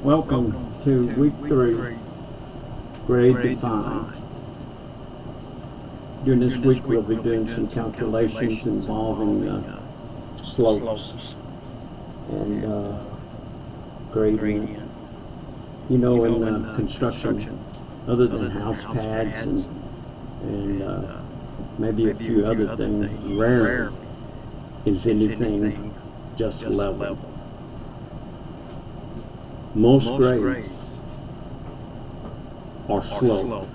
Welcome to week 3, grade defined. During this week we'll be doing some calculations involving slopes and gradient. You know, in construction, other than house pads and maybe a few other things, rarely is anything just level. Most grades are sloped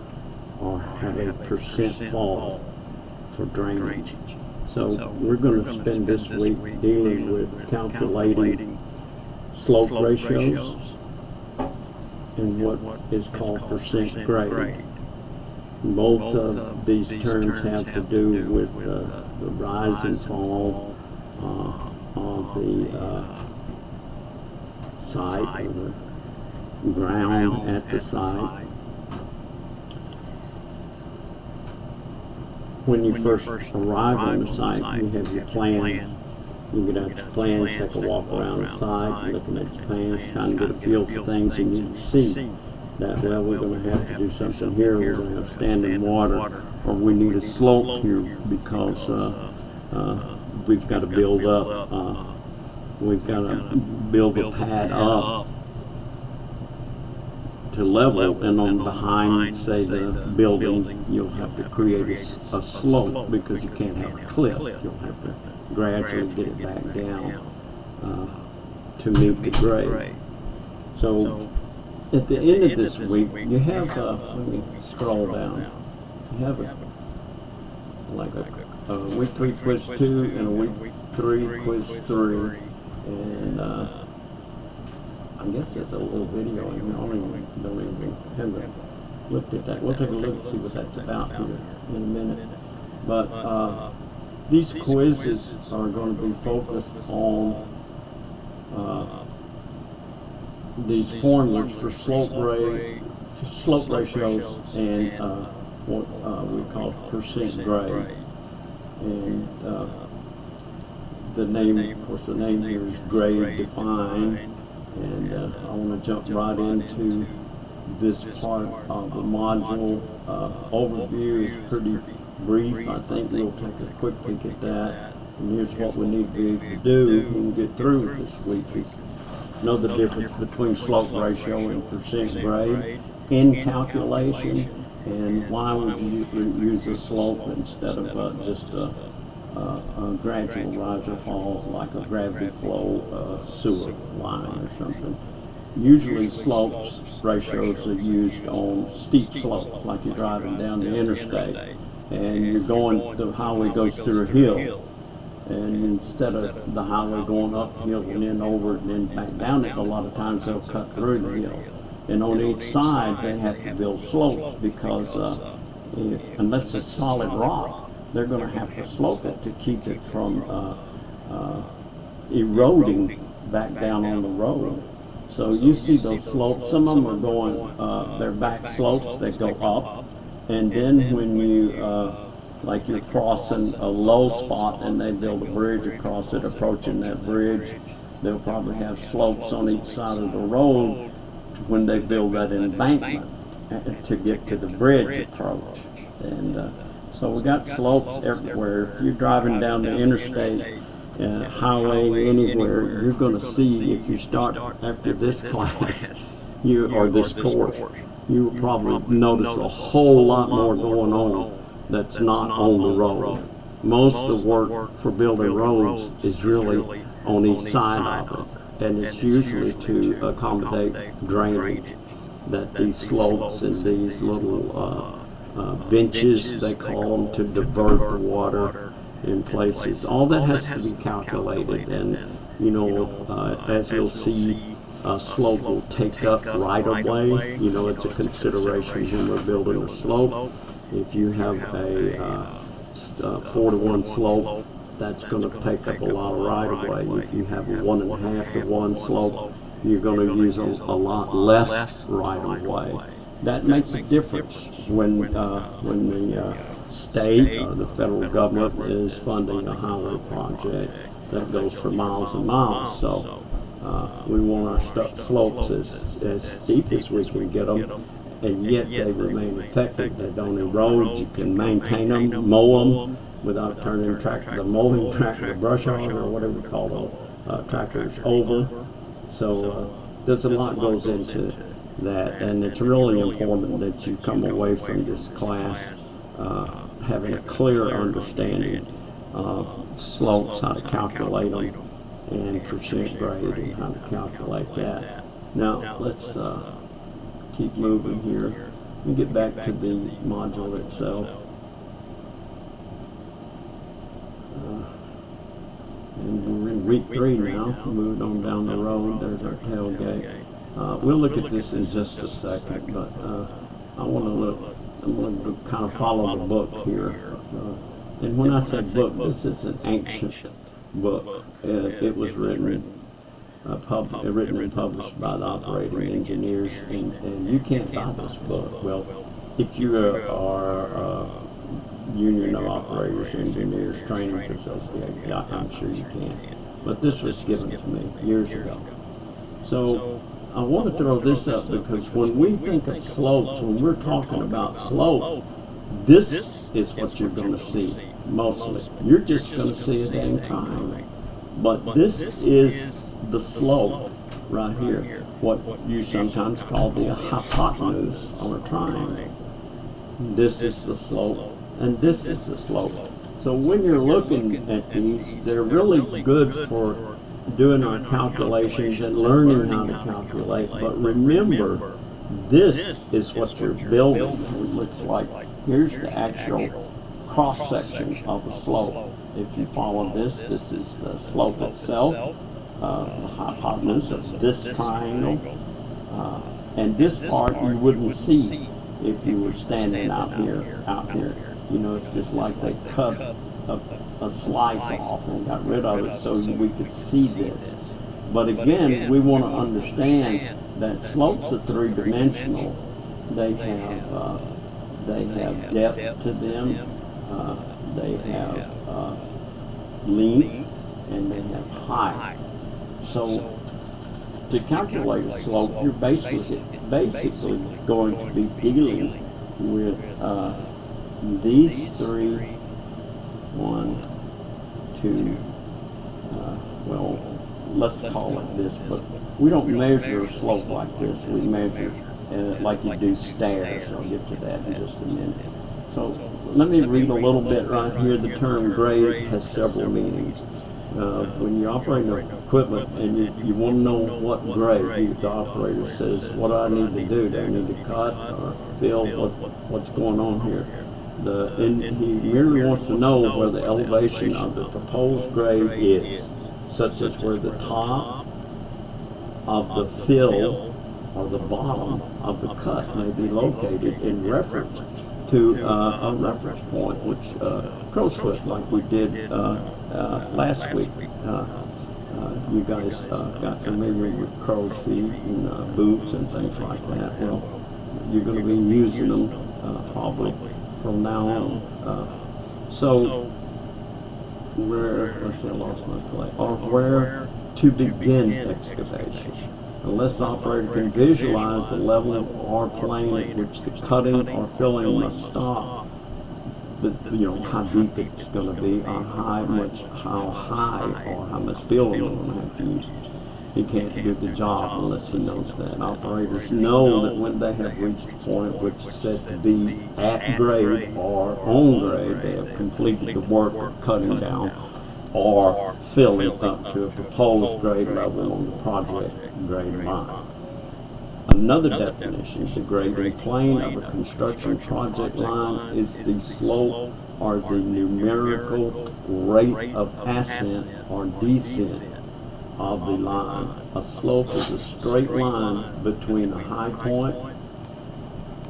or have a percent fall for drainage. So we're going to spend this week dealing with calculating slope ratios and what is called percent grade. Both of these terms have to do with the rise and fall of the site or the ground at the site. When you first arrive on the site, you have your plans. You get out your plans, take a walk around the site, looking at your plans, trying to get a feel for things, and you see that, well, we're going to have to do something here, we're going to have standing water, or we need a slope here because we've got to build up, we've got to build the pad up to level, and on behind, say, the building, you'll have to create a slope because you can't have a cliff. You'll have to gradually get it back down to meet the grade. So at the end of this week, you have, let me scroll down, you have a week 3 quiz 2 and a week 3 quiz 3, and I guess there's a little video in here. I don't even haven't looked at that. We'll take a look and see what that's about here in a minute. But these quizzes are going to be focused on these formulas for slope ratios and what we call percent grade. And the name, of course, the name here is grade defined. And I want to jump right into this part of the module. Overview is pretty brief. I think we'll take a quick peek at that. And here's what we need to be able to do when we get through with this week is know the difference between slope ratio and percent grade in calculation, and why would you use a slope instead of just a gradual rise or fall like a gravity flow sewer line or something. Usually slopes ratios are used on steep slopes, like you're driving down the interstate and you're going, the highway goes through a hill, and instead of the highway going uphill and then over and then back down it, a lot of times they'll cut through the hill. And on each side they have to build slopes because unless it's solid rock, they're going to have to slope it to keep it from eroding back down on the road. So you see those slopes, some of them are going, they're back slopes that go up, and then when you, like you're crossing a low spot and they build a bridge across it, approaching that bridge, they'll probably have slopes on each side of the road when they build that embankment to get to the bridge approach. And so we got slopes everywhere. If you're driving down the interstate, highway, anywhere, you're going to see, if you start after this class, or this course, you will probably notice a whole lot more going on that's not on the road. Most of the work for building roads is really on each side of it, and it's usually to accommodate drainage, that these slopes and these little benches, they call them, to divert the water in places. All that has to be calculated, and you know, as you'll see, slope will take up right of way. You know, it's a consideration when we're building a slope. If you have a 4-to-1 slope, that's going to take up a lot of right of way. If you have a 1.5 to 1 slope, you're going to use a lot less right of way. That makes a difference when the state or the federal government is funding a highway project that goes for miles and miles. So We want our slopes as steep as we can get them, and yet they remain effective. They don't erode. You can maintain them, mow them without turning the mowing tractor, the brush hog, or whatever we call those tractors over. So there's a lot goes into that, and it's really important that you come away from this class having a clear understanding of slopes, how to calculate them, and percent grade, and how to calculate that. Now let's keep moving here and get back to the module itself. And we're in week 3 now. Moving on down the road, there's our tailgate. We'll look at this in just a second, but I'm going to kind of follow the book here. And when I say book, this is an ancient book. It was written and published by the operating engineers, and you can't buy this book. Well, if you are Union of Operators, Engineers Training Association, yeah, I'm sure you can. But this was given to me years ago. So I want to throw this up because when we think of slopes, when we're talking about slope, this is what you're going to see mostly. You're just going to see it in triangle. But this is the slope right here, what you sometimes call the hypotenuse on a triangle. This is the slope, and this is the slope. So when you're looking at these, they're really good for doing our calculations and learning how to calculate. But remember, this is what you're building. It looks like here's the actual cross section of the slope. If you follow this, this is the slope itself, the hypotenuse of this triangle, and this part you wouldn't see if you were standing out here. You know, it's just like they cut a slice off and got rid of it so we could see this. But again, we want to understand that slopes are three-dimensional. They have depth to them, they have length, and they have height. So to calculate a slope, you're basically going to be dealing with these three, 1, 2, well, let's call it this, but we don't measure a slope like this. We measure like you do stairs. I'll get to that in just a minute. So let me read a little bit right here. The term grade has several meanings. When you're operating equipment and you want to know what grade, the operator says, what do I need to do? Do I need to cut or fill? What's going on here? And he merely wants to know where the elevation of the proposed grade is, such as where the top of the fill or the bottom of the cut may be located in reference to a reference point, which crow's foot, like we did last week. You guys got familiar with crow's feet and boots and things like that. Well, you're going to be using them probably from now on. So let's see, I lost my place. Or where to begin excavation. Unless the operator can visualize the level or plane at which the cutting or filling must stop, how deep it's going to be, or how high or how much filling we're going to have to use. He can't do the job unless he knows that. Operators know that when they have reached a point which is said to be at grade or on grade, they have completed the work of cutting down or filling up to a proposed grade level on the project grade line. Another definition, the grading plane of a construction project line is the slope or the numerical rate of ascent or descent of the line. A slope is a straight line between a high point,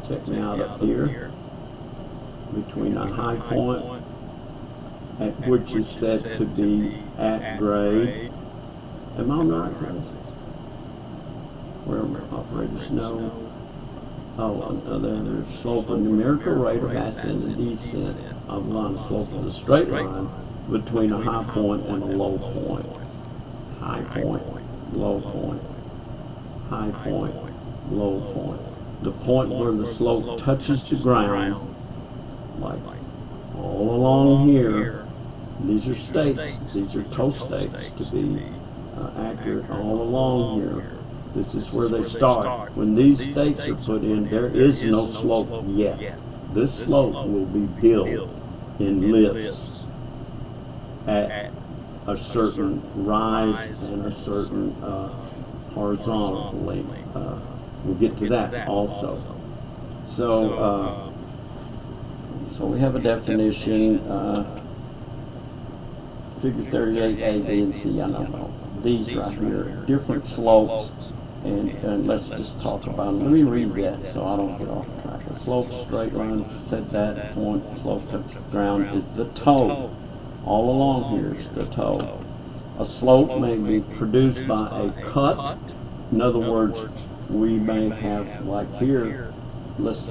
check me out up here, between a high point at which is said to be at grade. Am I on the right place? Where operators know? There's slope, a numerical rate of ascent and descent of line. Slope is a straight line between a high point and a low point. High point, low point, high point, low point. The point where the slope touches the ground, like all along here, these are stakes, these are toe stakes to be accurate, all along here. This is where they start. When these stakes are put in, there is no slope yet. This slope will be built in lifts at a certain rise and a certain horizontal length. We'll get to that also. So, so we have a definition. Figure 38A, B, and C. I know these right here, different slopes, and let's just talk about them. Let me read that so I don't get off track. A slope, straight line, said that point, slope touch the ground is the toe. All along here is the toe. A slope may be produced by a cut. In other words, we may have, like here, let's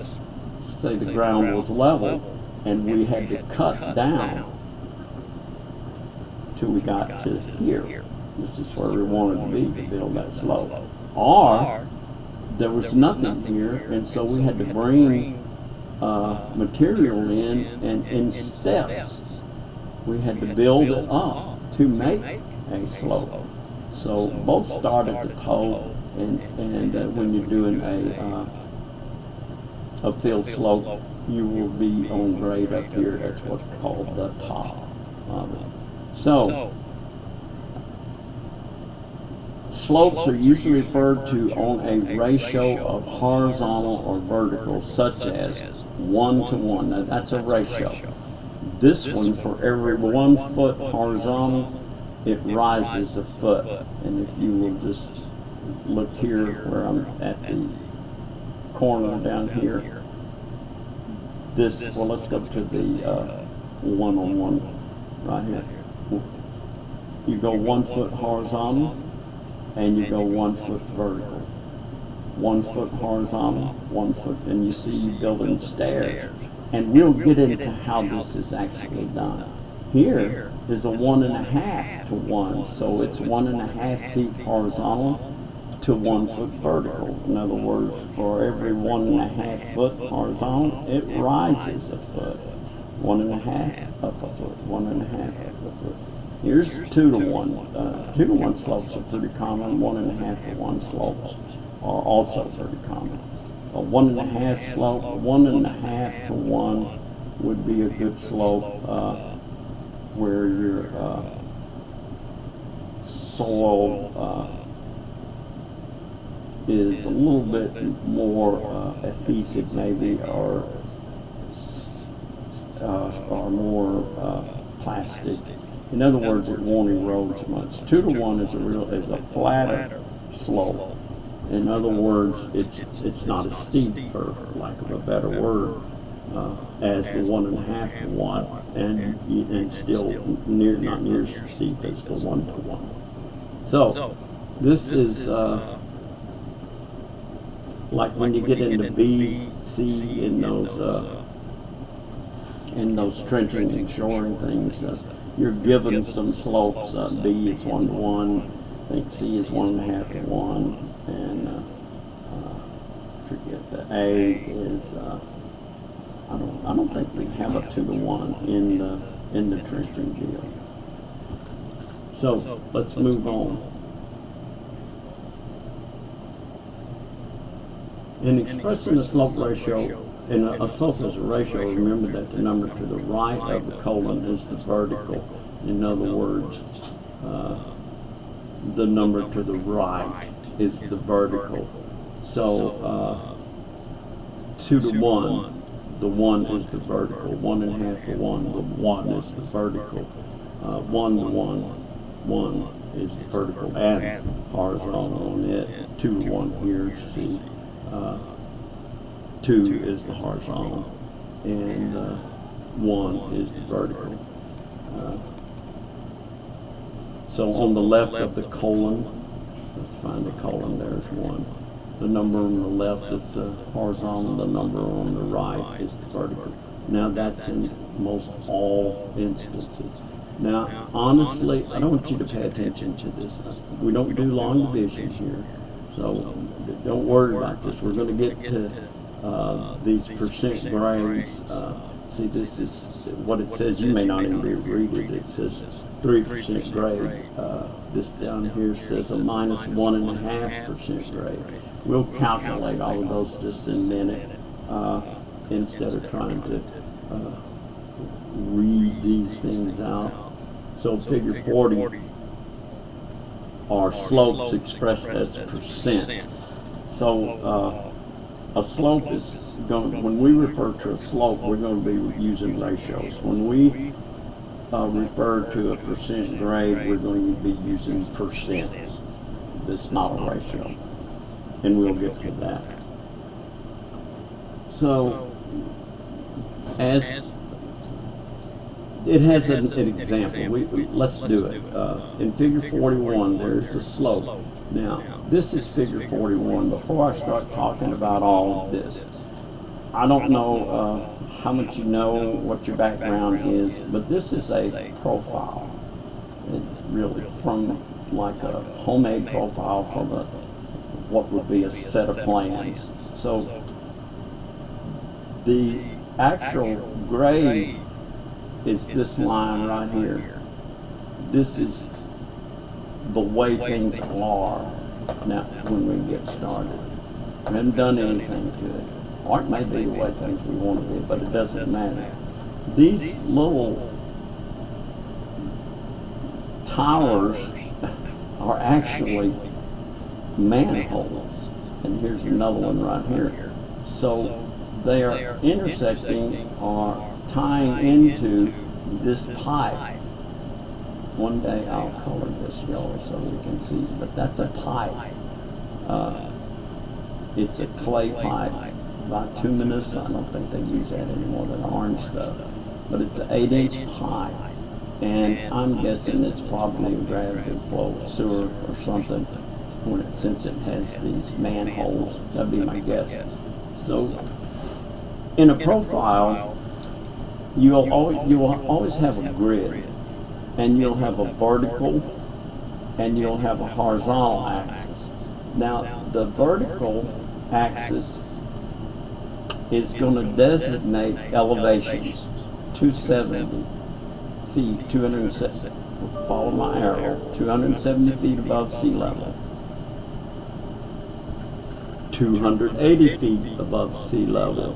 say the ground was level, and we had to cut down till we got to here. This is where we wanted to be to build that slope. Or there was nothing here, and so we had to bring material in steps. We had to build it up to make a slope. So both start at the toe, and when you're doing a uphill slope, you will be on grade up here. That's what's called the top of it. So slopes are usually referred to on a ratio of horizontal or vertical, such as 1 to 1. Now that's a ratio. This one, for every 1 foot horizontal, it rises a foot. And if you will just look here where I'm at the corner down here, this, well, let's go to the one-on-one right here. You go 1 foot horizontal, and you go 1 foot vertical. 1 foot horizontal, 1 foot, and you see you building stairs. And we'll get into how this is actually done. Here is a 1.5 to 1, so it's 1.5 feet horizontal to 1 foot vertical. In other words, for every 1.5 foot horizontal, it rises a foot. 1.5 up a foot, 1.5 up a foot. Here's 2 to 1. 2 to 1 slopes are pretty common. 1.5 to 1 slopes are also pretty common. A 1.5 slope, 1.5 to 1 would be a good slope where your soil is a little bit more adhesive, maybe, or more plastic. In other words, it won't erode as much. 2 to 1 is a flatter slope. In other words, it's not as steep, for lack of a better word, as the 1.5 to 1, and still not near as steep as the 1 to 1. So this is like when you get into B, C, in those trenching and shoring things. You're given some slopes. B is 1 to 1. I think C is 1.5 to 1, and forget the A is. I don't think we have a 2 to 1 in the trenching deal. So let's move on. In expressing the slope ratio, and a slope is a ratio, remember that the number to the right of the colon is the vertical. In other words, the number to the right is the vertical. So 2 to 1, the 1 is the vertical. 1.5 to 1, the 1 is the vertical. 1 to 1, 1 is the vertical and horizontal on it. 2 to 1 here, see. 2 is the horizontal, and 1 is the vertical. So on the left of the colon, let's find the colon, there's 1. The number on the left is the horizontal, the number on the right is the vertical. Now that's in most all instances. Now, honestly, I don't want you to pay attention to this. We don't do long divisions here, so don't worry about this. We're going to get to these percent grades. See, this is what it says. You may not even be able to read it. It says 3% grade. This down here says a minus 1.5% grade. We'll calculate all of those just in a minute instead of trying to read these things out. So figure 40 are slopes expressed as percent. So a slope is going, when we refer to a slope, we're going to be using ratios. When we refer to a percent grade, we're going to be using percent. It's not a ratio. And we'll get to that. So, as it has an example, let's do it. In figure 41, there's the slope. Now, this is figure 41. Before I start talking about all of this, I don't know how much you know, what your background is, but this is a profile. It really, from like a homemade profile from what would be a set of plans. So, the actual grade is this line right here. This is the way things are now when we get started. We haven't done anything to it. Or it may be the way things we want to be, but it doesn't matter. These little towers are actually manholes. And here's another one right here. So they are intersecting or tying into this pipe. One day I'll color this yellow so we can see, but that's a pipe. It's a clay pipe, bituminous. I don't think they use that anymore, that orange stuff. But it's an 8-inch pipe, and I'm guessing it's probably a gravity flow sewer or something, since it has these manholes. That'd be my guess. So, in a profile, you'll always have a grid, and you'll have a vertical, and you'll have a horizontal axis. Now, the vertical axis is going to designate elevations, 270 feet, 270, follow my arrow, 270 feet above sea level, 280 feet above sea level,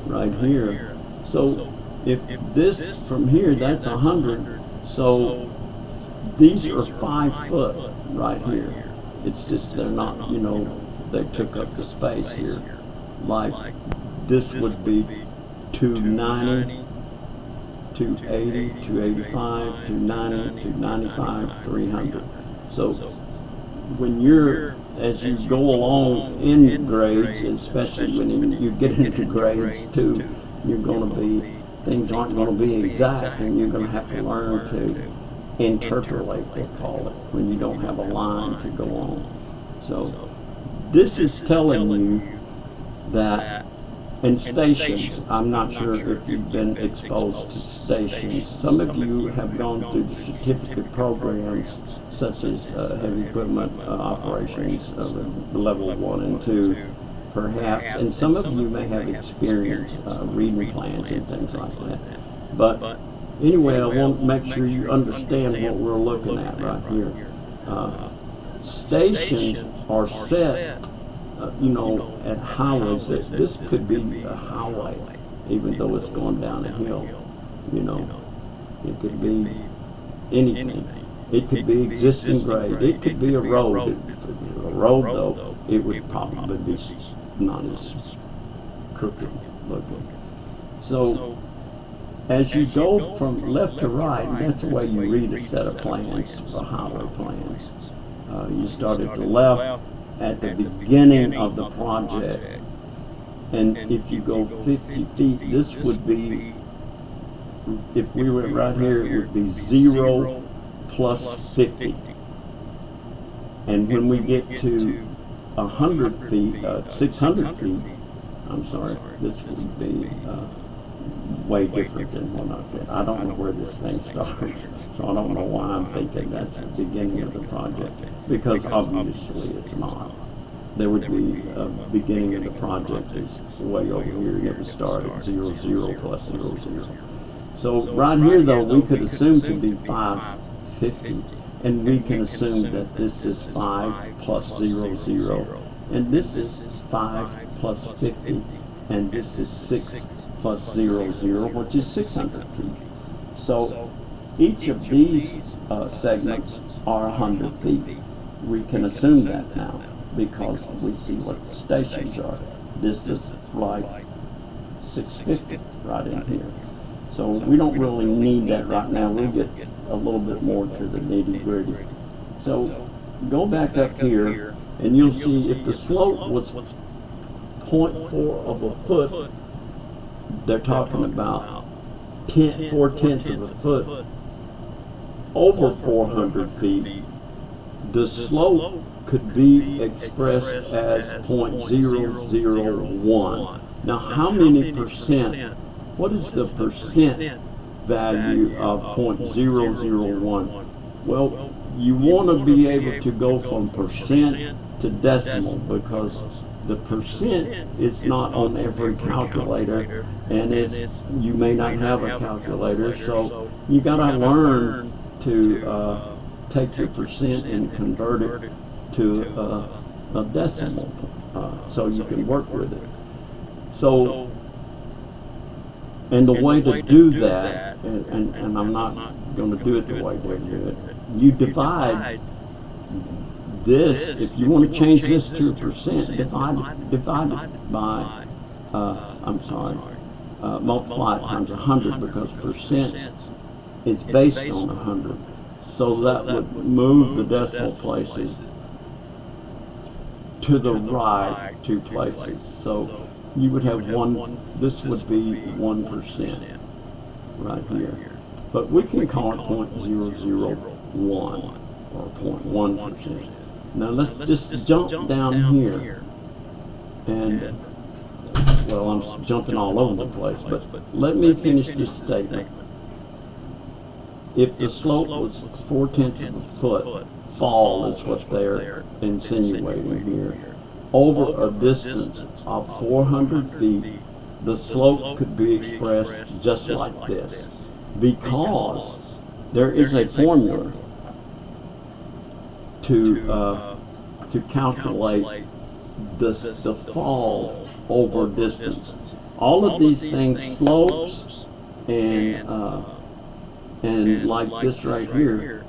right here. So if this from here, that's 100, so these are 5 foot right here. It's just they're not, they took up the space here. Like this would be 290, 280, 285, 290, 295, 300. So when as you go along in grades, especially when you get into grades 2, things aren't going to be exact, and you're going to have to learn to interpolate, they call it, when you don't have a line to go on. So this is telling you that in stations, I'm not sure if you've been exposed to stations. Some of you have gone through the certificate programs, such as heavy equipment operations of level 1 and 2, perhaps, and some of you may have experience reading plans and things like that. But anyway, I want to make sure you understand what we're looking at right here. Stations are set, at highways. This could be a highway, even though it's going down a hill. It could be anything. It could be existing grade. It could be a road. If it were a road, though, it would probably be not as crooked looking. So, as you go from left to right, that's the way you read a set of plans, or highway plans. You start at the left at the beginning of the project, and if you go 50 feet, this would be, if we were right here, it would be 0 plus 50. And when we get to 100 feet, 600 feet, I'm sorry, this would be way different than what I said. I don't know where this thing started, so I don't know why I'm thinking that's the beginning of the project, because obviously it's not. There would be a beginning of the project is way over here, and it would start at 0, 0 plus 0, 0. So right here, though, we could assume to be 550, and we can assume that this is 5 plus 0, 0, and this is 5 plus 50, and this is 6 plus 0, 0, which is 600 feet. So each of these segments are 100 feet. We can assume that now because we see what the stations are. This is like 650 right in here. So we don't really need that right now. We'll get a little bit more to the nitty-gritty. So go back up here, and you'll see if the slope was 0.4 of a foot, they're talking about 4/10 of a foot over 400 feet. The slope could be expressed as 0.001. Now, how many percent? What is the percent value of 0.001? Well, you want to be able to go from percent to decimal, because the percent is not on every calculator, and you may not have a calculator, so you got to learn to take your percent and convert it to a decimal, so you can work with it. So, and the way to do that, and I'm not going to do it the way they do it, you divide this. If you want to change this to a percent, divide it by, multiply it times 100, because percent is based on 100. So that would move the decimal places to the right 2 places. So you would have this would be 1% right here. But we can call it 0.001 or 0.1%. Now let's just jump down here, and, well, I'm jumping all over the place, but let me finish this statement. If the slope was 4/10 of a foot, fall is what they're insinuating here, over a distance of 400 feet, the slope could be expressed just like this, because there is a formula to calculate the fall over distance. All of these things, slopes and like this right here,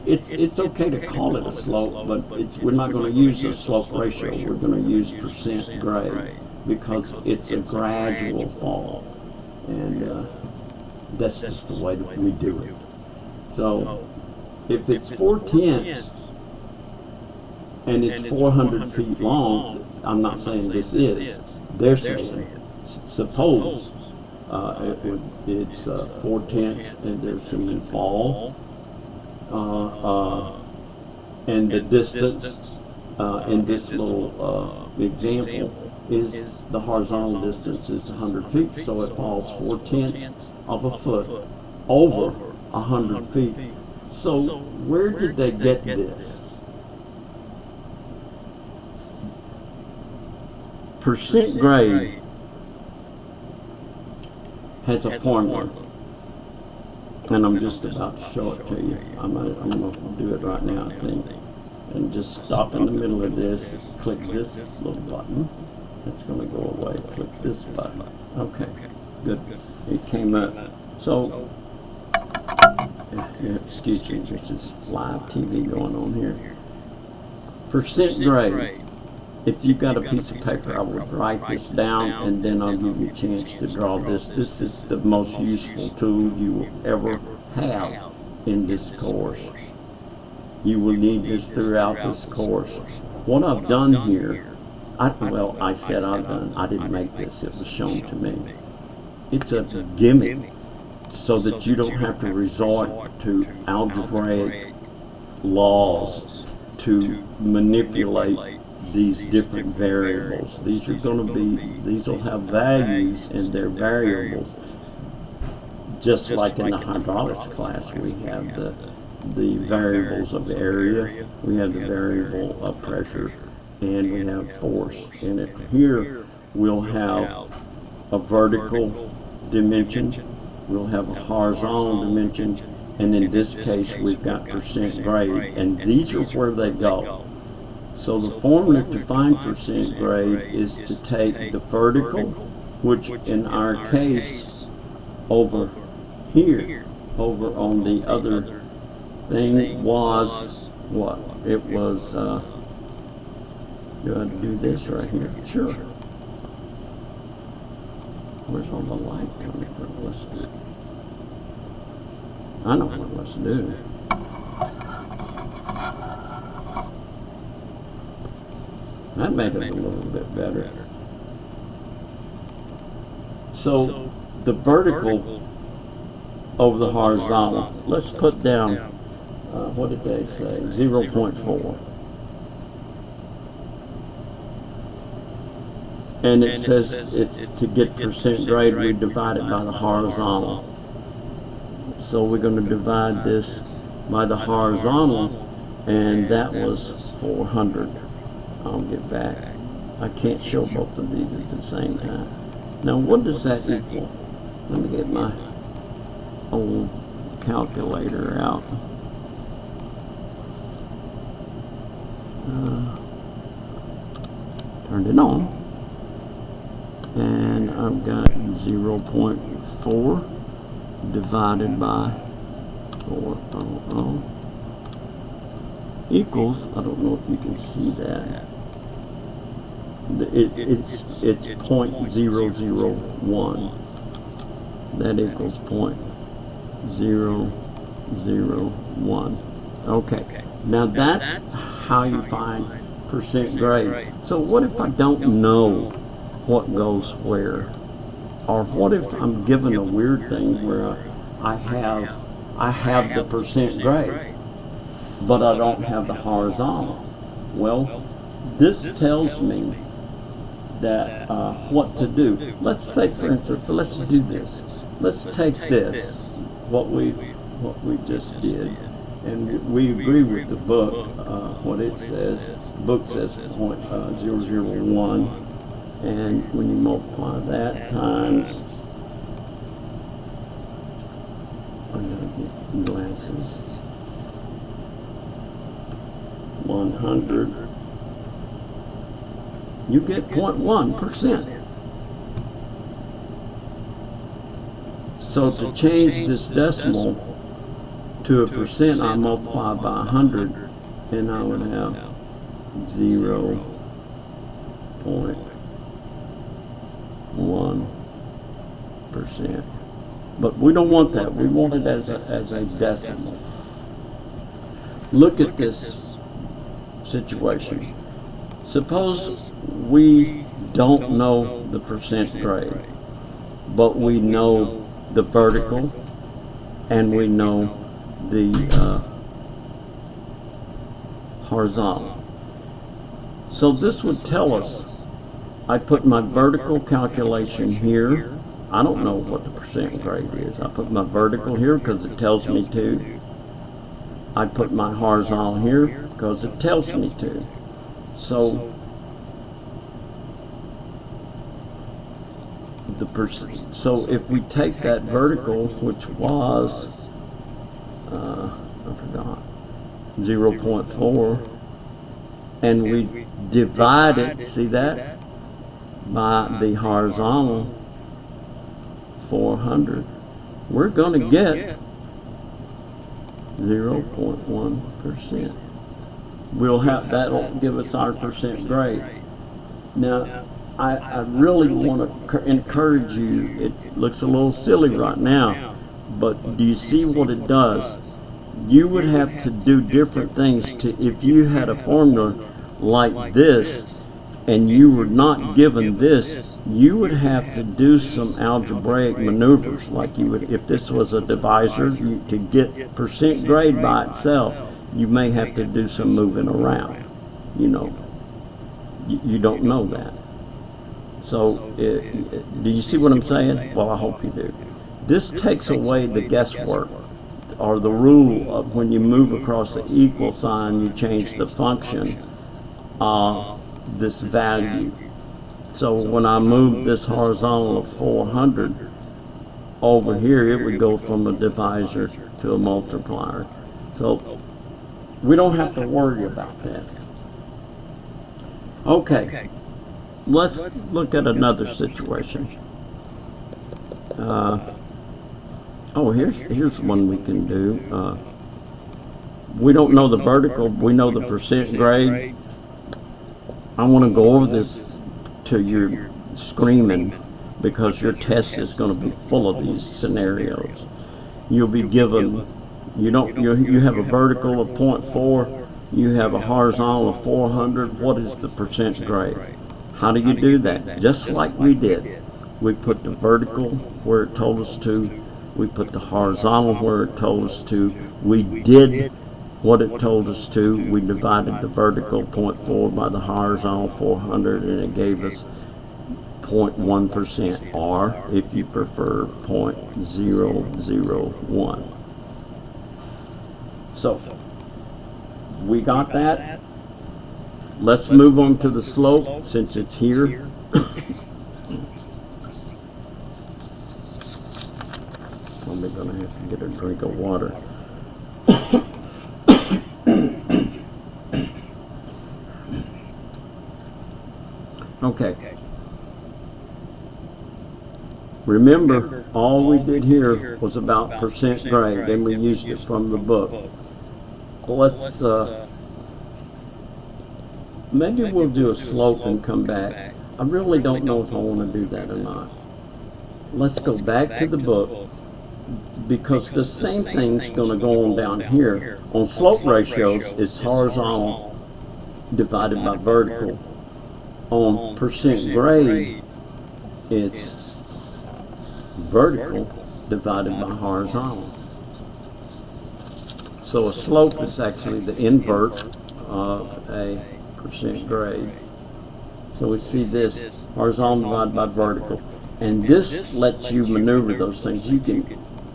it's okay to call it a slope, but we're not going to use a slope ratio. We're going to use percent grade, because it's a gradual fall, and that's just the way that we do it. So if it's 4/10 and it's 400 feet long, I'm not saying this is, they're saying, suppose it's 4/10 and there's some fall, and the distance in this little example is the horizontal distance is 100 feet, so it falls 4/10 of a foot over 100 feet. So where did they get this? Percent grade has a formula, and I'm just about to show it to you. I'm going to do it right now, I think, and just stop in the middle of this, click this little button. It's going to go away. Click this button. Okay, good. It came up. So, excuse me, this is live TV going on here. Percent grade. If you've got a piece of paper, I would write this down, and then I'll give you a chance to draw this. This is the most useful tool you will ever have in this course. You will need this throughout this course. What I've done here, I didn't make this, it was shown to me. It's a gimmick so that you don't have to resort to algebraic laws to manipulate these different variables. These are going to be, these will have values and they're variables. Just like in the hydraulics class, we have the variables of area, we have the variable of pressure, and we have force. And here we'll have a vertical dimension, we'll have a horizontal dimension, and in this case we've got percent grade, and these are where they go. So the formula to find percent grade is to take the vertical, which in our case over here, over on the other thing was what? It was, do I do this right here? Sure. Where's all the light coming from? Let's do it. I know what let's do. That made it a little bit better. So the vertical over the horizontal, let's put down, what did they say, 0.4. And it says it's to get percent grade, we divide it by the horizontal. So we're going to divide this by the horizontal, and that was 400. I'll get back. I can't show both of these at the same time. Now what does that equal? Let me get my old calculator out. Turned it on. And I've got 0.4 divided by 400 equals, I don't know if you can see that, it's 0.001. That equals 0.001. Okay, now that's how you find percent grade. So what if I don't know what goes where? Or what if I'm given a weird thing where I have the percent grade, but I don't have the horizontal? Well, this tells me that what to do. Let's say, for instance, let's do this. Let's take this, what we just did, and we agree with the book, what it says. The book says 0.001, and when you multiply that times, I'm gonna get glasses, 100, you get 0.1%. So to change this decimal to a percent, I multiply by 100, and I would have 0.1%. But we don't want that. We want it as a decimal. Look at this situation. Suppose we don't know the percent grade, but we know the vertical and we know the horizontal. So this would tell us, I put my vertical calculation here. I don't know what the percent grade is. I put my vertical here because it tells me to. I put my horizontal here because it tells me to. So the percent. So if we take that vertical, which was I forgot, 0.4, and we divide it, see that, by the horizontal 400, we're going to get 0.1%. We'll have, that'll give us our percent grade. Now, I really want to encourage you. It looks a little silly right now, but do you see what it does? You would have to do different things to, if you had a formula like this and you were not given this, you would have to do some algebraic maneuvers, like you would if this was a divisor. To get percent grade by itself, you may have to do some moving around, you know. You don't know that. So, do you see what I'm saying? Well, I hope you do. This takes away the guesswork, or the rule of when you move across the equal sign, you change the function of this value. So when I move this horizontal of 400 over here, it would go from a divisor to a multiplier. So we don't have to worry about that. Okay, let's look at another situation. Here's one we can do. We don't know the vertical, we know the percent grade. I want to go over this till you're screaming, because your test is going to be full of these scenarios. You'll be given, you have a vertical of 0.4, you have a horizontal of 400. What is the percent grade? How do you do that? Just like we did. We put the vertical where it told us to. We put the horizontal where it told us to. We did what it told us to. We divided the vertical 0.4 by the horizontal 400, and it gave us 0.1%, or if you prefer 0.001. So we got that. Let's move on to the slope since it's here. Probably gonna have to get a drink of water. Okay. Remember, all we did here was about percent grade, and we used it from the book. Let's, maybe we'll do a slope and come back. I really don't know if I want to do that or not. Let's go back to the book, because the same thing's going to go on down here. On slope ratios, it's horizontal divided by vertical. On percent grade, it's vertical divided by horizontal. So a slope is actually the invert of a percent grade. So we see this horizontal divided by vertical. And this lets you maneuver those things. You can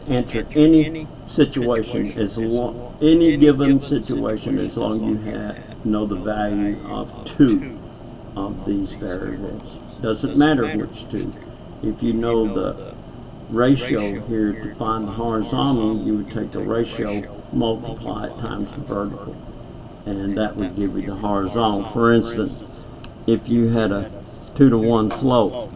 enter any situation, any given situation, as long as you know the value of two of these variables. Doesn't matter which two. If you know the ratio here to find the horizontal, you would take the ratio, multiply it times the vertical, and that would give you the horizontal. For instance, if you had a 2-to-1 slope,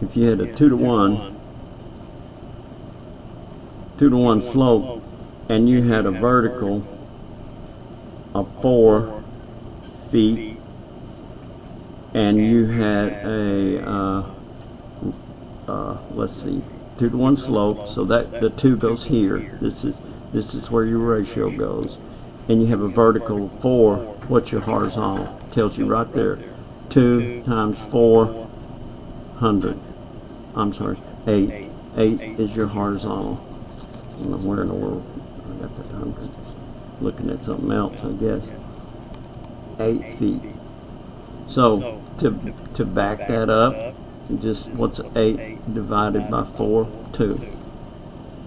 if you had a 2-to-1 slope, and you had a vertical of 4 feet, and you had a let's see, 2-to-1 slope, so that the 2 goes here. This is where your ratio goes, and you have a vertical of 4. What's your horizontal? Tells you right there. 2 times 400. I'm sorry, 8. 8 is your horizontal. I don't know where in the world I got that 100. Looking at something else, I guess. 8 feet. So to back that up, just what's 8 divided by 4? 2.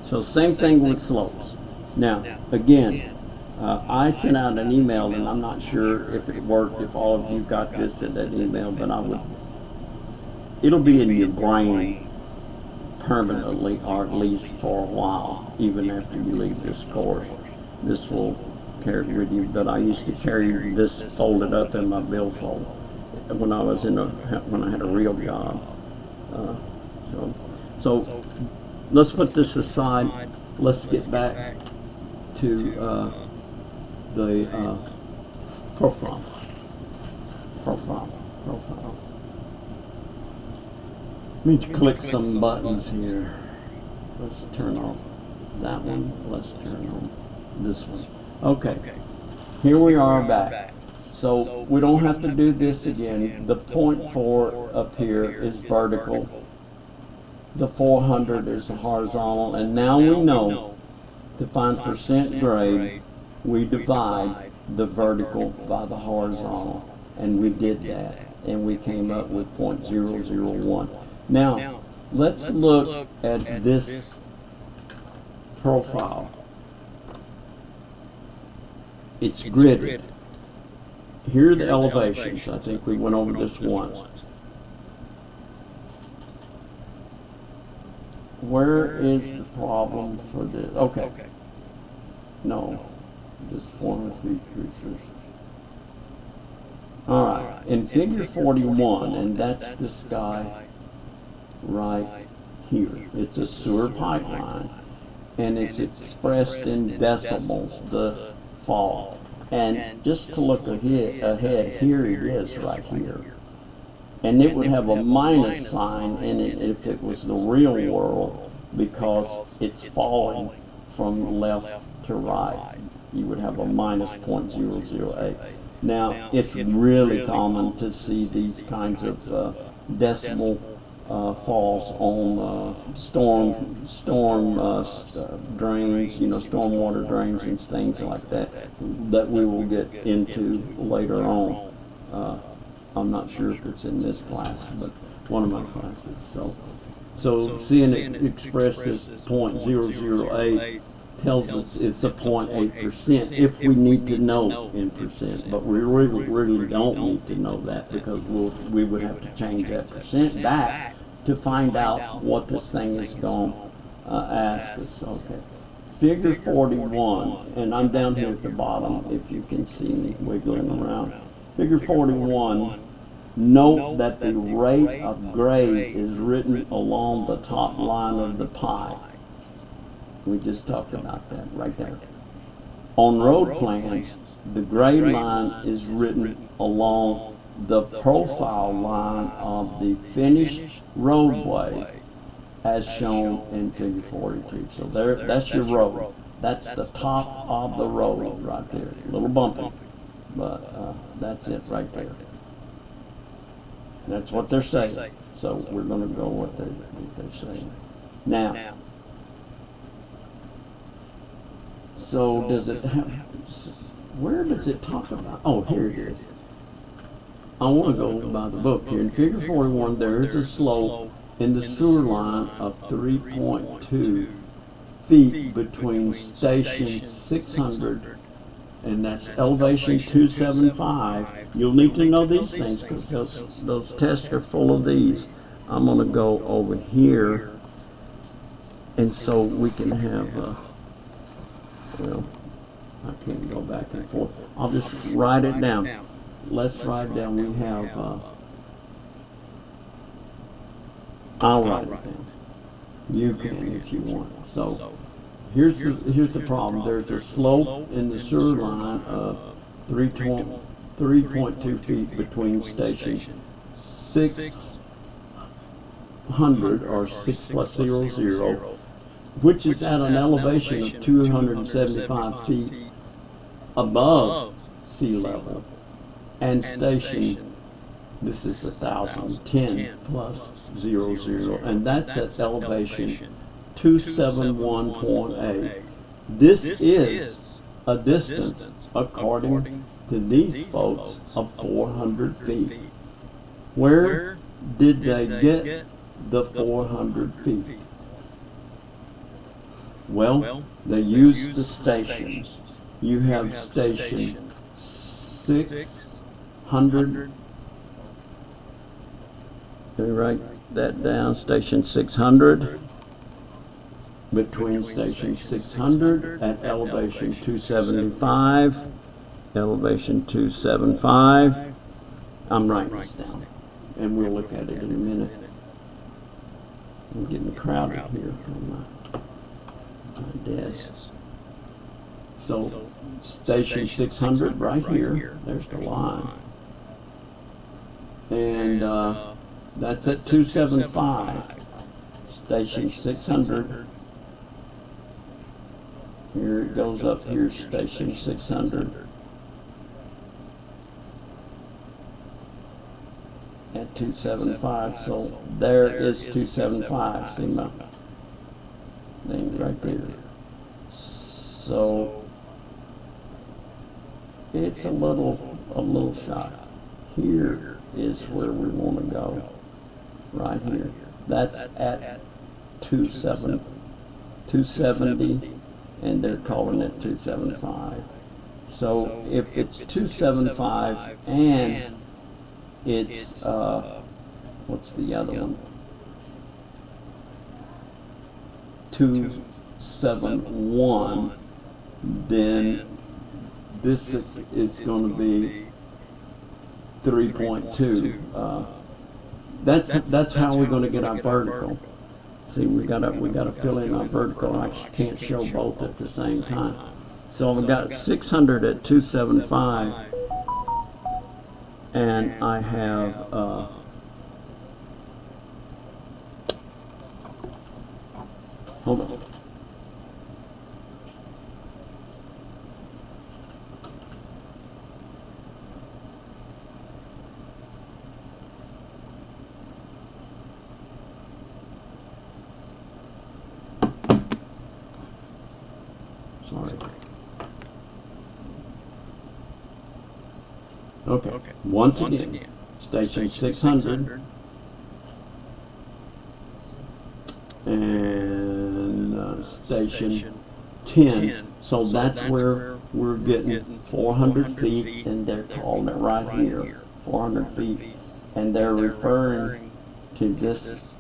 So same thing with slopes. Now again, I sent out an email, and I'm not sure if it worked, if all of you got this in that email, but it'll be in your brain permanently, or at least for a while, even after you leave this course. This will carry with you, but I used to carry this folded up in my billfold when I was when I had a real job. So let's put this aside. Let's get back to the profile. Let me click some buttons here. Let's turn off that one. Let's turn on this one. Okay, here we are back. So we don't have to do this again. The 0.4 up here is vertical. The 400 is horizontal. And now we know to find percent grade, we divide the vertical by the horizontal, and we did that, and we came up with 0.001. Now, let's look at this profile. It's gridded. Here are the elevations. I think we went over this once. Where is the problem for this? Okay. No. Just 400 feet creatures. Alright. In figure 41, and that's this guy right here. It's a sewer pipeline, and it's expressed in decimals, the fall. And just to look ahead, here it is right here. And it would have a minus sign in it if it was the real world, because it's falling from left to right. You would have a minus 0.008. Now, it's really common to see these kinds of decimal falls on storm drains, stormwater drains and things like that we will get into later on. I'm not sure if it's in this class, but one of my classes. So seeing it expressed as 0.008 tells us it's a 0.8% if we need to know in percent, but we really don't need to know that, because we would have to change that percent back to find out what this thing is going to ask us. Okay. Figure 41, and I'm down here at the bottom if you can see me wiggling around. Figure 41, note that the rate of grade is written along the top line of the pie. We just talked about that right there. On road plans, the grade line is written along the profile line of the finished roadway as shown in figure 42. So that's your road. That's the top of the road right there. A little bumpy, but that's it right there. That's what they're saying. So we're going to go what they're saying. Now, so does it have, where does it talk about? Oh, here it is. I want to go by the book here. In figure 41, there is a slope in the sewer line of 3.2 feet between station 600, and that's elevation 275. You'll need to know these things because those tests are full of these. I'm going to go over here, and so we can have, well, I can't go back and forth. I'll just write it down. Let's write down. We have, I'll write it down. You can if you want. So here's the problem. There's a slope in the sewer line of 3.2 feet between station 600 or 6 plus 00, which is at an elevation of 275 feet above sea level, and station, this is 1,010 plus 00, and that's at elevation 271.8. This is a distance, according to these folks, of 400 feet. Where did they get the 400 feet? Well, they used the stations. You have station 600. Let me write that down. Station 600. Between station 600 at elevation 275. Elevation 275. I'm writing this down, and we'll look at it in a minute. I'm getting crowded here from my desk. So station 600 right here, there's the line, and that's at 275. Station 600, here it goes up here, station 600 at 275. So there is 275. See my thing right there. So it's a little shy. Here is where we want to go. Right here. That's at 270, and they're calling it 275. So if it's 275 and it's what's the other one? 271, then this is going to be 3.2. That's how we're going to get our vertical. See, we gotta fill in our vertical. I can't show both at the same time. So I've got 600 at 275, and I have hold on. Sorry. Okay. Once again, station 600 and station 10. So that's where we're getting 400 feet, and they're calling it right here, 400 feet, and they're referring to this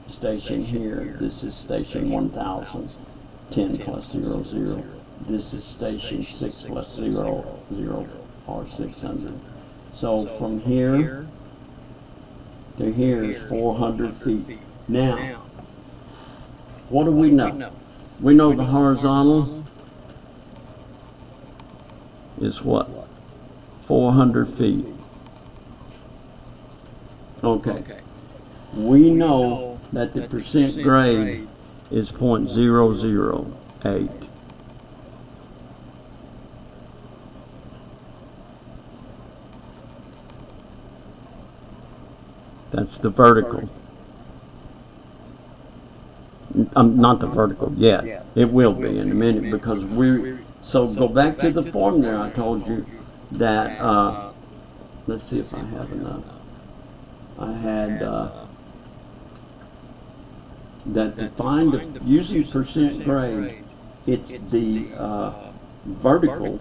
station here. This is station 1000. 10 plus 0, 0. This is station 6 plus 0, 0, or 600. So from here to here is 400 feet. Now, what do we know? We know the horizontal is what? 400 feet. Okay. We know that the percent grade is 0.008. That's the vertical. Not the vertical yet. It will be in a minute, because so go back to the form there. I told you that, let's see if I have enough. I had, that to find using percent grade, it's the vertical.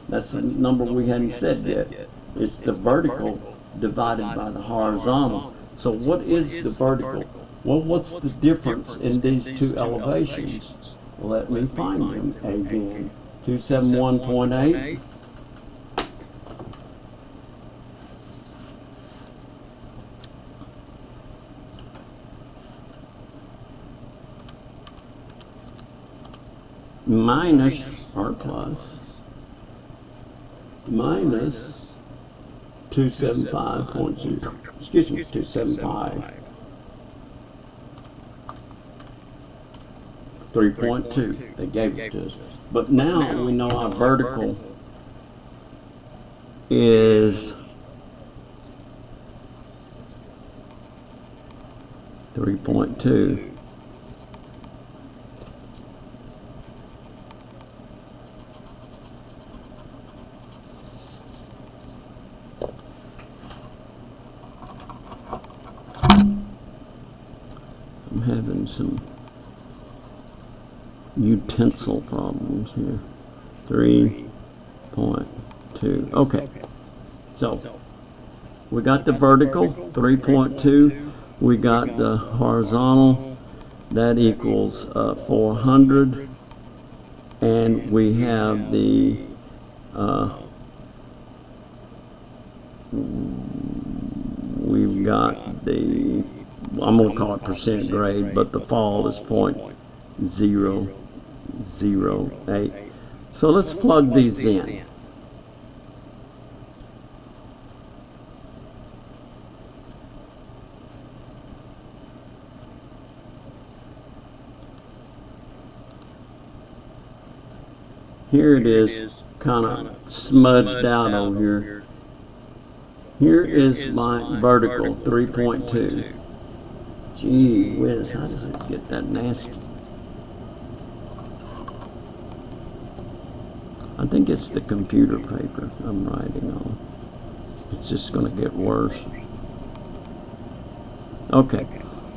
That's the number we hadn't said yet. It's the vertical divided by the horizontal. So what is the vertical? Well, what's the difference in these two elevations? Let me find them again. 271.8. Minus or plus minus 275.0. Excuse me, 275. 3.2. They gave it to us. But now we know our vertical is 3.2. I'm having some utensil problems here. 3.2. Okay. So we got the vertical, 3.2. We got the horizontal, that equals 400. And we have the we've got the, I'm going to call it percent grade, but the fall is 0.008. So let's plug these in. Here it is, kind of smudged out over here. Here is my vertical, 3.2. Gee whiz, how does it get that nasty? I think it's the computer paper I'm writing on. It's just going to get worse. Okay,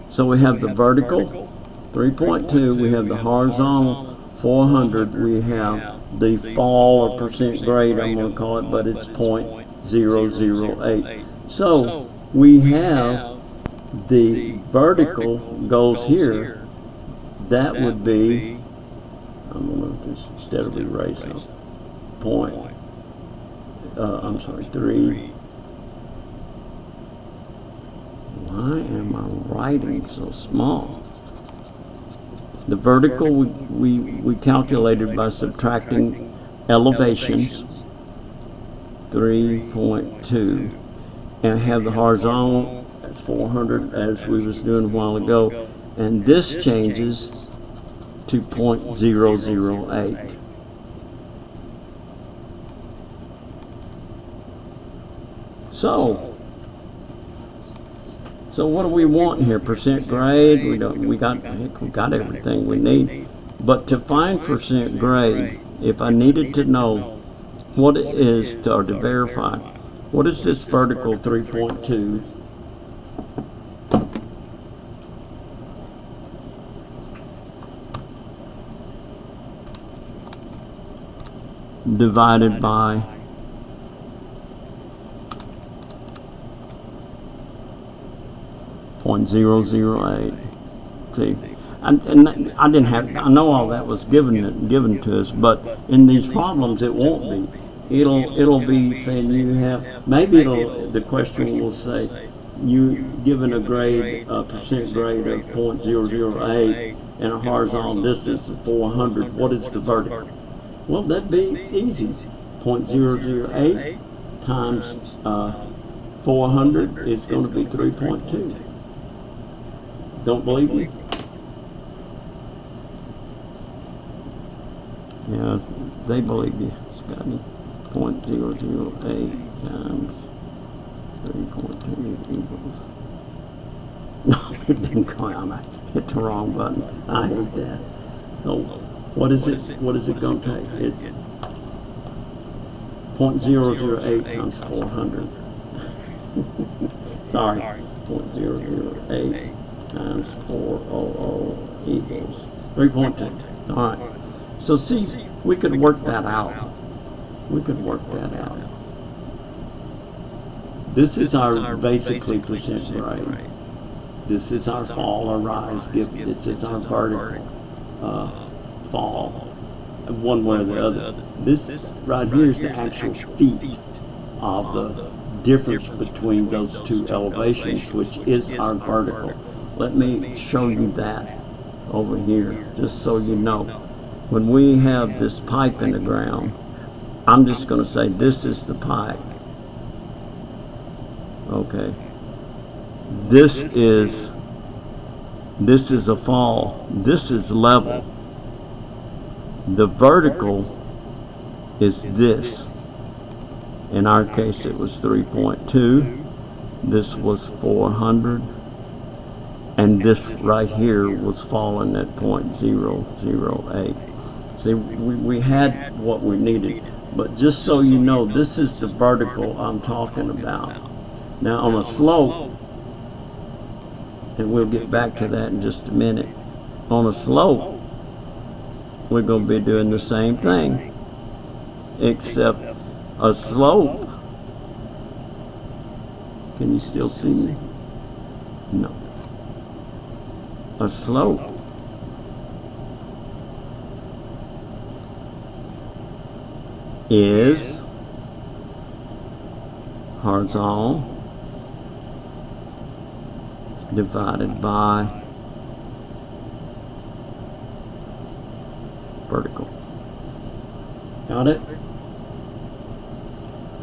so we have the vertical 3.2, we have the horizontal 400, we have the fall or percent grade, I'm going to call it, but it's 0.008. So we have the vertical goes here. That would be, I'm going to just, instead of erasing it, I'm sorry, 3. Why am I writing so small? The vertical we calculated by subtracting elevations, 3.2, and have the horizontal at 400 as we was doing a while ago, and this changes to 0.008. So what do we want here? Percent grade? We got everything we need. But to find percent grade, if I needed to know what it is or to verify, what is this vertical 3.2? Divided by 0.008. See, and I didn't have. I know all that was given to us, but in these problems it won't be. It'll be saying you have. Maybe the question will say you given a grade, a percent grade of 0.008 and a horizontal distance of 400. What is the vertical? Well, that'd be easy. 0.008 times 400 is going to be 3.2. Don't believe me? Yeah, they believe you, Scotty. 0.008 times 3.2 equals. No, it didn't come out. I hit the wrong button. I hate that. So, what is it? What is it going to take? It 0.008 times 400. Sorry, 0.008 times 400 equals 3.2. All right. So see, we could work that out. We could work that out. This is our basically percent grade. This is our fall or rise given. This is our vertical fall, one way or the other. This right here is the actual feet of the difference between those two elevations, which is our vertical. Let me show you that over here, just so you know. When we have this pipe in the ground, I'm just going to say this is the pipe. Okay. This is a fall. This is level. The vertical is this. In our case, it was 3.2. This was 400. And this right here was falling at 0.008. See, we had what we needed. But just so you know, this is the vertical I'm talking about. Now on a slope, and we'll get back to that in just a minute. On a slope, we're going to be doing the same thing, except a slope. Can you still see me? No. A slope is horizontal divided by vertical. Got it?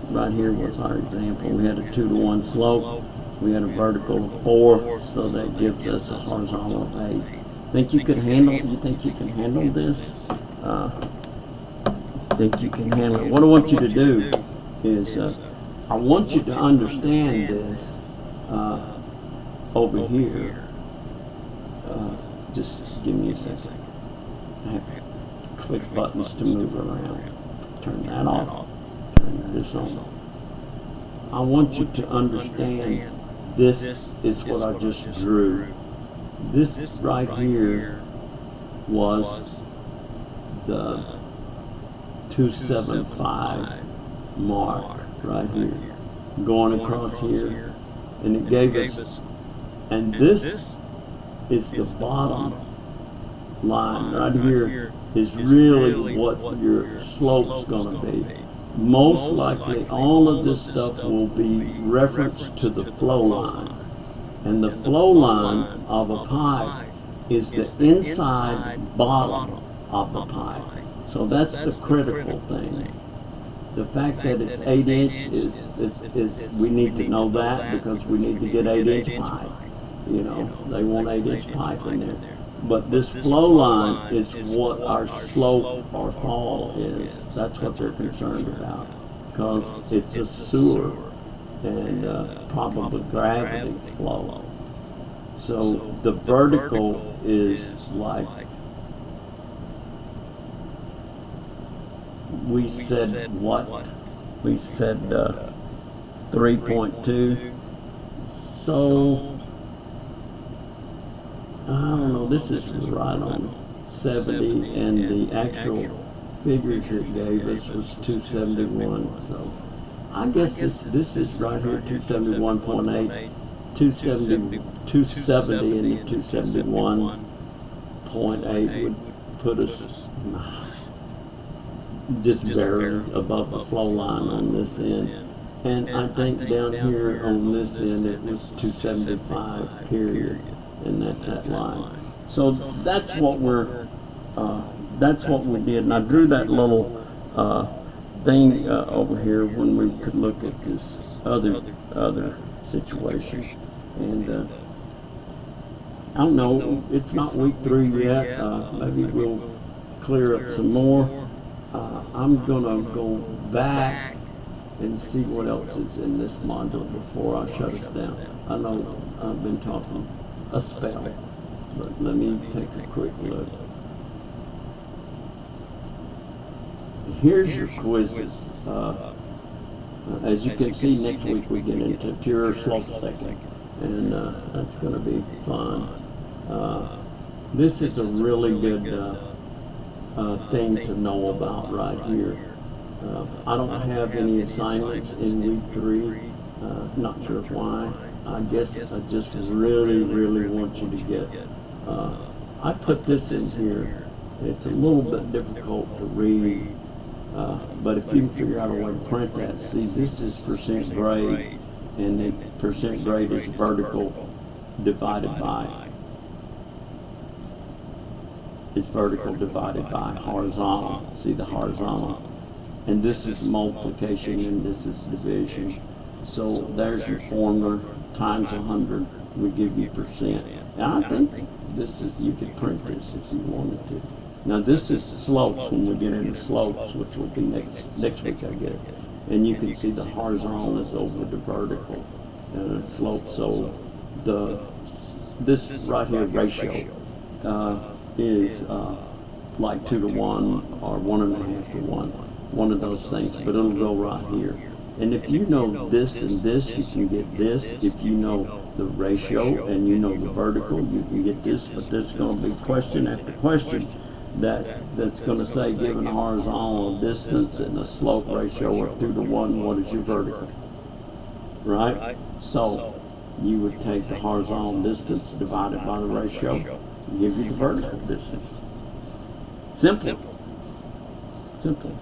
Right here was our example. We had a 2-to-1 slope. We had a vertical of 4, so that gives us a horizontal of 8. Think you could handle? You think you can handle this? Think you can handle it? What I want you to do is, I want you to understand this over here. Just give me a second. I have to click buttons to move around. turn that off, turn this on. I want you to understand this is what I just drew. This right here was the 275 mark right here, going across here, and it gave us, and this is the bottom line right here is really what your slope's going to be. Most likely all of this stuff will be referenced to the flow line, and the flow line of a pipe is the inside bottom of the pipe. So that's the critical thing. The fact that it's 8-inch is we need to know that, because we need to get 8-inch pipe. You know, they want 8-inch pipe in there. But this flow line is what our slope or fall is. That's what they're concerned about, because it's a sewer and probably gravity flow. So the vertical is like, we said what? We said 3.2. So I don't know, this is right on 70, and the actual figures it gave us was 271. So I guess this is right here, 271.8, 270, and the 271.8 would put us just barely above the flow line on this end. And I think down here on this end it was 275 period. And that's that line. So that's what that's what we did. And I drew that little thing over here when we could look at this other situation. And I don't know, it's not week 3 yet. Maybe we'll clear up some more. I'm gonna go back and see what else is in this module before I shut us down. I know I've been talking a spell, but let me take a quick look. Here's your quizzes. As you can see, next week we get into pure slope stacking, and that's going to be fun. This is a really good thing to know about right here. I don't have any assignments in week 3, not sure why. I guess I just really want you to get, I put this in here. It's a little bit difficult to read, but if you can figure out a way to print that, see, this is percent grade, and the percent grade is vertical divided by, horizontal. See the horizontal. And this is multiplication, and this is division. So there's your formula. Times 100 would give you percent. And I think this is, you could print this if you wanted to. Now this is slopes when we get into slopes, which will be next week I guess. And you can see the horizontal is over the vertical slope. So this right here ratio is like 2 to 1 or 1.5 to 1. One of those things, but it'll go right here. And if you know this and this, you can get this. If you know the ratio and you know the vertical, you can get this. But there's going to be question after question that's going to say, given a horizontal distance and a slope ratio of 2 to 1, what is your vertical? Right? So you would take the horizontal distance divided by the ratio and give you the vertical distance. Simple. Simple.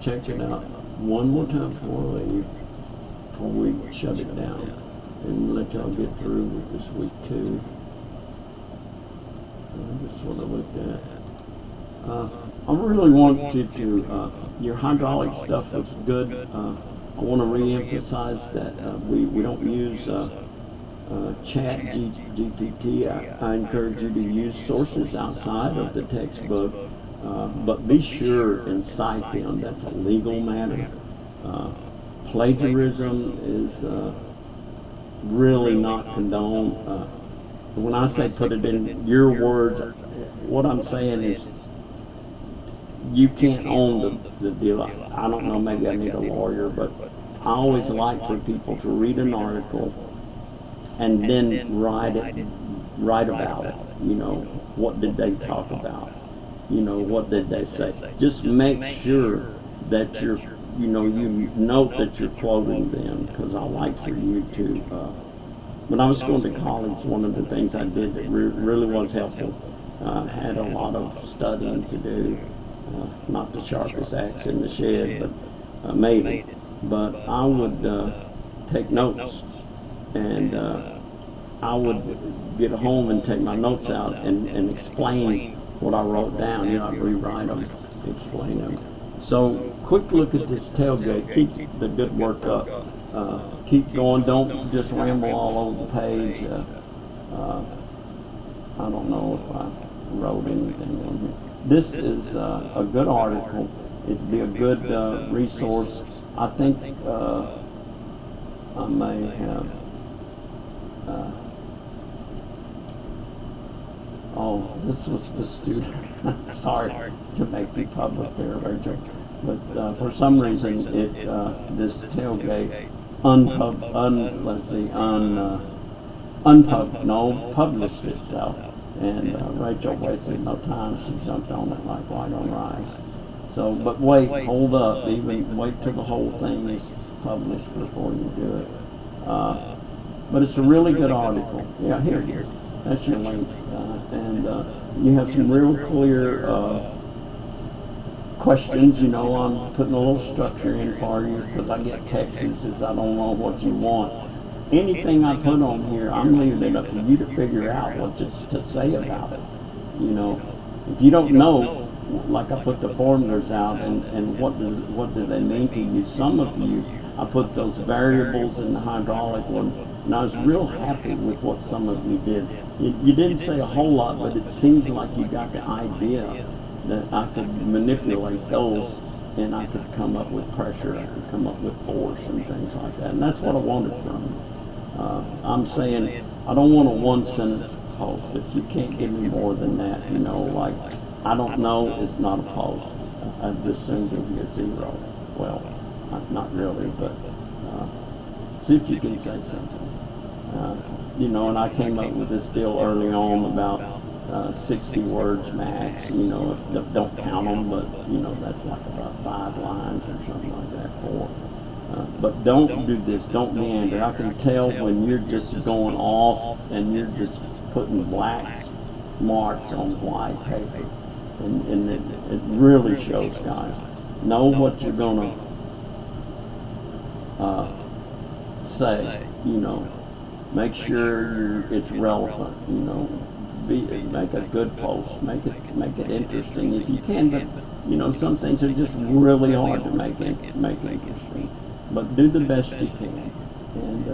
Check it out one more time before I leave, before we shut it down, and let y'all get through with this week 2. That's what I looked at. I really want you to, your hydraulic stuff was good. I want to re-emphasize that we don't use Chat GPT. I encourage you to use sources outside of the textbook. But be sure and cite them. That's a legal matter. Plagiarism is really not condoned. when I say put it in your words, what I'm saying is you can't own the deal. I don't know, maybe I need a lawyer, but I always like for people to read an article and then write about it. You know, what did they talk about? You know, what did they say? Just make sure that you note that you're quoting them, because I like for you to. When I was going to college, one of the things I did that really was helpful, had a lot of studying to do. Not the sharpest axe in the shed, but maybe. But I would take notes, and I would get home and take my notes out and explain what I wrote down. You know, I'd rewrite them, explain them. So, quick look at this tailgate. Keep the good work up. Keep going. Don't just ramble all over the page. I don't know if I wrote anything on here. This is a good article. It'd be a good resource. I think I may have. Oh, this was the student. Sorry to make you public there, Rachel. But for some reason, this tailgate published itself. And Rachel wasted no time. She jumped on it like white on rice. So, but wait, hold up. Even wait till the whole thing is published before you do it. But it's a really good article. Yeah, here it is. That's your link. And you have some real clear questions. You know, I'm putting a little structure in for you because I get texts that says I don't know what you want. Anything I put on here, I'm leaving it up to you to figure out what to say about it. You know, if you don't know, like I put the formulas out, and what do they mean to you? Some of you, I put those variables in the hydraulic one, and I was real happy with what some of you did. You didn't say a whole lot, but it seems like you got the idea that I could manipulate those, and I could come up with pressure, I could come up with force and things like that, and that's what I wanted from you. I'm saying I don't want a one-sentence post. If you can't give me more than that, you know, like, I don't know is not a post. I'd just soon give you a zero. Well, not really, but see if you can say something. You know, and I came up with this deal early on about 60 words max. You know, don't count them, but, you know, that's like about 5 lines or something like that, 4. But don't do this, don't meander. I can tell when you're just going off and you're just putting black marks on white paper. And it really shows, guys. Know what you're going to say, you know. Make sure it's relevant, you know. Make a good post, make it interesting if you can, but, you know, some things are just really hard to make interesting. But do the best you can, and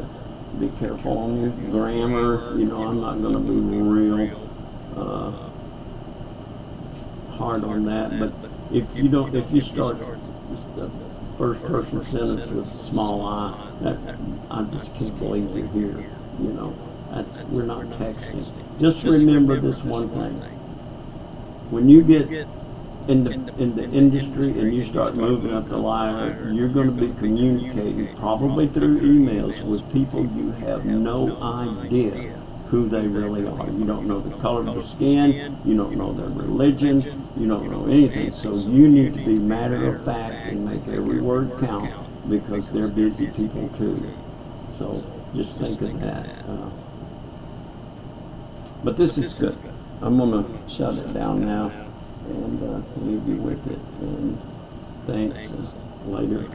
be careful on your grammar. You know, I'm not going to be real hard on that. But if you start the first person sentence with a small I, I just can't believe you're here. You know, we're not texting. Just remember this one thing: when you get in the industry and you start moving up the ladder, you're going to be communicating probably through emails with people you have no idea who they really are. You don't know the color of their skin, you don't know their religion, you don't know anything. So you need to be matter of fact and make every word count, because they're busy people too. So just think of that. But this is good. I'm going to shut it down now and leave you with it. And thanks. Later.